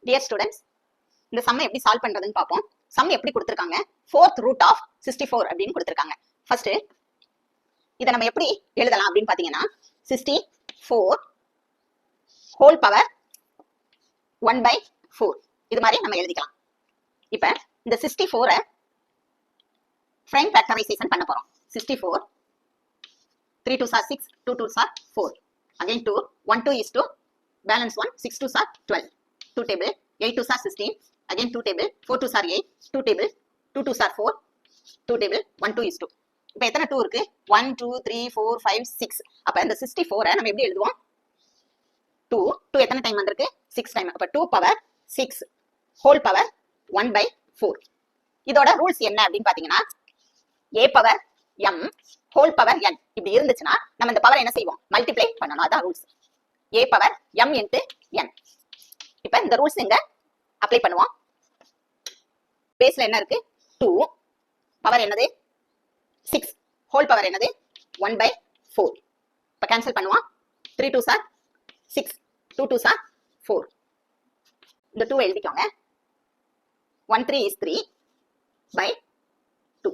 Dear students, இந்த sum எப்படி solve பண்றதுன்னு பாப்போம். sum எப்படி கொடுத்திருக்காங்க? 4th root of 64 அப்படின்னு கொடுத்திருக்காங்க. ஃபர்ஸ்ட் இத நம்ம எப்படி எழுதலாம் அப்படின்னு பாத்தீங்கன்னா 64 whole power 1/4 இது மாதிரி நம்ம எழுதிக்கலாம். இப்ப இந்த 64 prime factorization பண்ண போறோம். 64 3 2s are 6 2 2s are 4 again 2 1 2 is 2 balance 1 6 2s are 12 2 table 8 2s are 16 again 2 table 4 2s are 8 2 table 2 2s are 4 2 table 1 2 is 2 இப்போ எத்தனை 2 இருக்கு 1 2 3 4 5 6 அப்ப இந்த 64 நம்ம எப்படி எழுதுவோம் 2 2 எத்தனை டைம் வந்திருக்கு 6 டைம் அப்ப 2 பவர் 6 ஹோல் பவர் 1/4 இதோட ரூல்ஸ் என்ன அப்படின்னு பாத்தீங்கன்னா a power m whole power n இப்படி இருந்துச்சுன்னா நம்ம இந்த பவர் என்ன செய்வோம் மல்டிப்ளை பண்ணணும் அதான் rules a power m into n இப்போ இந்த ரூல்ஸ் எங்க அப்ளை பண்ணுவோம் பேஸ்ல என்ன இருக்கு 2 பவர் என்னது 6 ஹோல் பவர் என்னது 1/4 இப்போ கேன்சல் பண்ணுவோம் 3 2s are 6 2 2s are 4 இந்த 2 எழுதிக்கோங்க 1 3 is 3/2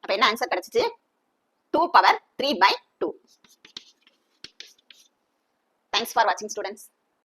அப்ப என்ன ஆன்சர் கிடைச்சிச்சு 2 power 3/2 Thanks for watching students.